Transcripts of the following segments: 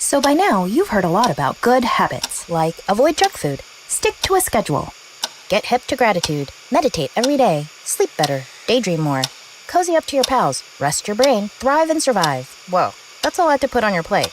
So by now, you've heard a lot about good habits, like avoid junk food, stick to a schedule, get hip to gratitude, meditate every day, sleep better, daydream more, cozy up to your pals, rest your brain, thrive and survive. Whoa, that's a lot to put on your plate.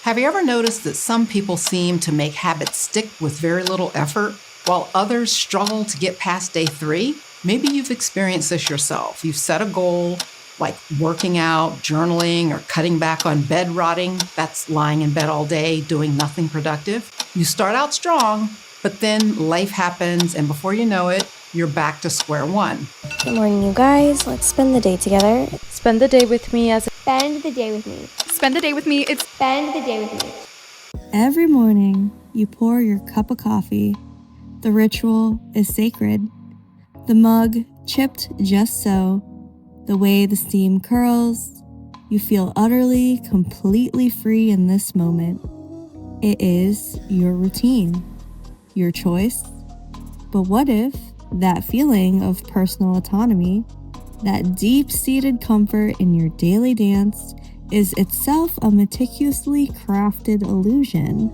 Have you ever noticed that some people seem to make habits stick with very little effort, while others struggle to get past day 3? Maybe you've experienced this yourself. You've set a goal, like working out, journaling, or cutting back on bed rotting. That's lying in bed all day, doing nothing productive. You start out strong, but then life happens, and before you know it, you're back to square one. Good morning, you guys. Let's spend the day together. Spend the day with me as Spend the day with me. Spend the day with me. It's Spend the day with me. Every morning, you pour your cup of coffee. The ritual is sacred. The mug chipped just so. The way the steam curls. You feel utterly, completely free in this moment. It is your routine, your choice. But what if that feeling of personal autonomy, that deep-seated comfort in your daily dance, is itself a meticulously crafted illusion?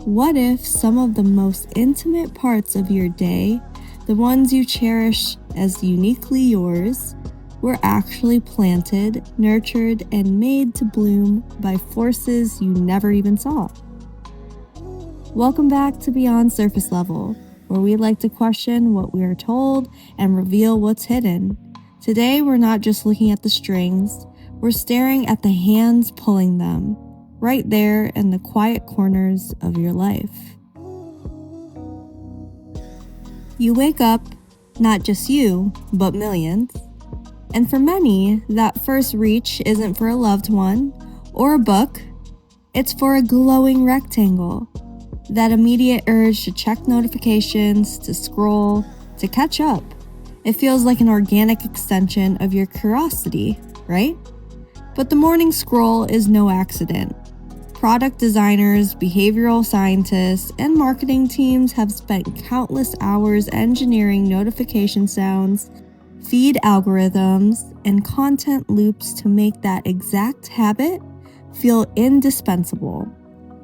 What if some of the most intimate parts of your day, the ones you cherish as uniquely yours, were actually planted, nurtured, and made to bloom by forces you never even saw? Welcome back to Beyond Surface Level, where we like to question what we are told and reveal what's hidden. Today, we're not just looking at the strings, we're staring at the hands pulling them, right there in the quiet corners of your life. You wake up, not just you, but millions. And for many, that first reach isn't for a loved one or a book, it's for a glowing rectangle. That immediate urge to check notifications, to scroll, to catch up. It feels like an organic extension of your curiosity, right? But the morning scroll is no accident. Product designers, behavioral scientists, and marketing teams have spent countless hours engineering notification sounds, feed algorithms, and content loops to make that exact habit feel indispensable.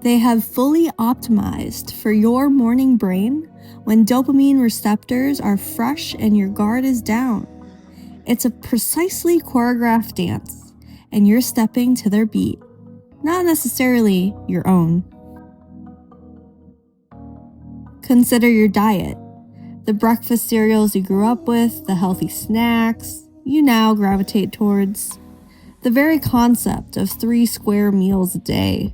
They have fully optimized for your morning brain when dopamine receptors are fresh and your guard is down. It's a precisely choreographed dance, and you're stepping to their beat, not necessarily your own. Consider your diet. The breakfast cereals you grew up with, the healthy snacks you now gravitate towards. The very concept of 3 square meals a day.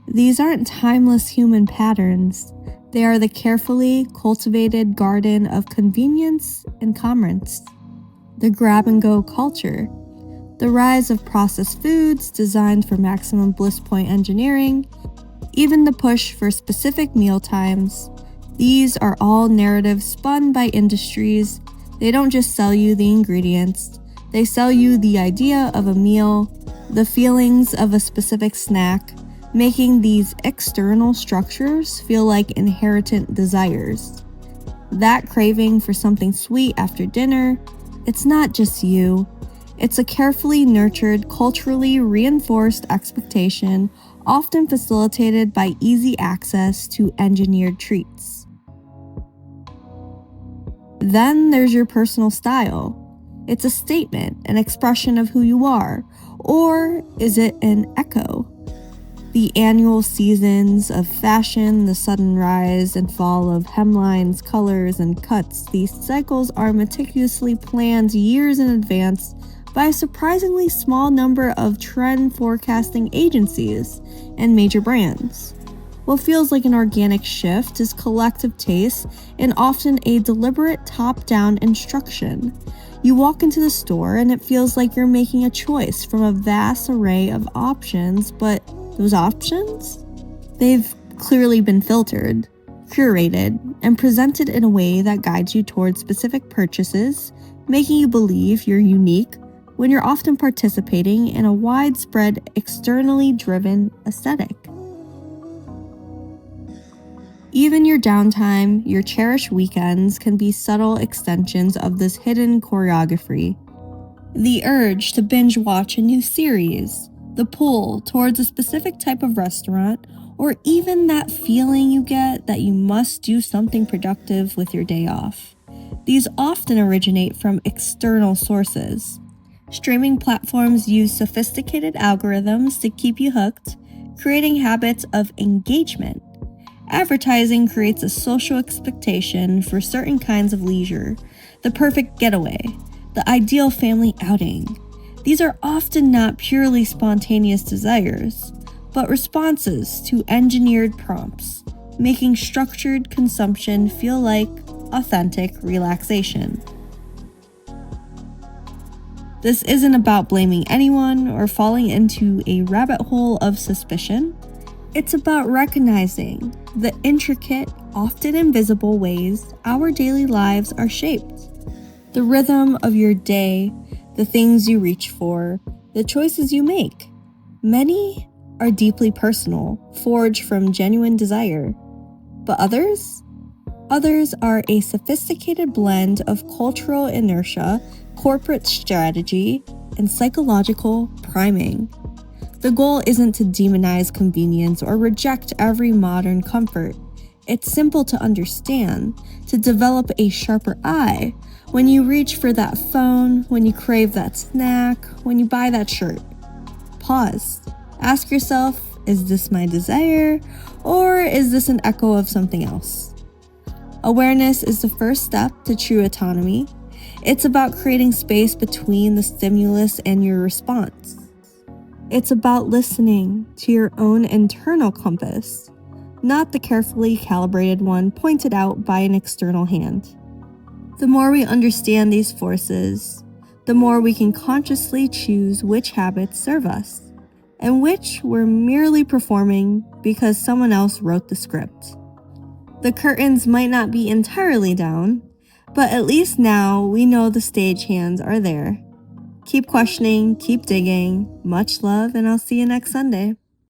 These aren't timeless human patterns. They are the carefully cultivated garden of convenience and commerce. The grab-and-go culture. The rise of processed foods designed for maximum bliss point engineering. Even the push for specific meal times. These are all narratives spun by industries. They don't just sell you the ingredients. They sell you the idea of a meal, the feelings of a specific snack, making these external structures feel like inherent desires. That craving for something sweet after dinner, it's not just you. It's a carefully nurtured, culturally reinforced expectation, often facilitated by easy access to engineered treats. Then there's your personal style. It's a statement, an expression of who you are, or is it an echo? The annual seasons of fashion, the sudden rise and fall of hemlines, colors, and cuts, these cycles are meticulously planned years in advance by a surprisingly small number of trend forecasting agencies and major brands. What feels like an organic shift is collective taste and often a deliberate top-down instruction. You walk into the store and it feels like you're making a choice from a vast array of options, but those options? They've clearly been filtered, curated, and presented in a way that guides you towards specific purchases, making you believe you're unique when you're often participating in a widespread, externally driven aesthetic. Even your downtime, your cherished weekends can be subtle extensions of this hidden choreography. The urge to binge watch a new series, the pull towards a specific type of restaurant, or even that feeling you get that you must do something productive with your day off. These often originate from external sources. Streaming platforms use sophisticated algorithms to keep you hooked, creating habits of engagement. Advertising creates a social expectation for certain kinds of leisure, the perfect getaway, the ideal family outing. These are often not purely spontaneous desires, but responses to engineered prompts, making structured consumption feel like authentic relaxation. This isn't about blaming anyone or falling into a rabbit hole of suspicion. It's about recognizing the intricate, often invisible ways our daily lives are shaped. The rhythm of your day, the things you reach for, the choices you make. Many are deeply personal, forged from genuine desire. But others are a sophisticated blend of cultural inertia, corporate strategy, and psychological priming. The goal isn't to demonize convenience or reject every modern comfort. It's simple to understand, to develop a sharper eye when you reach for that phone, when you crave that snack, when you buy that shirt. Pause. Ask yourself, is this my desire, or is this an echo of something else? Awareness is the first step to true autonomy. It's about creating space between the stimulus and your response. It's about listening to your own internal compass, not the carefully calibrated one pointed out by an external hand. The more we understand these forces, the more we can consciously choose which habits serve us, and which we're merely performing because someone else wrote the script. The curtains might not be entirely down, but at least now we know the stagehands are there. Keep questioning, keep digging. Much love, and I'll see you next Sunday.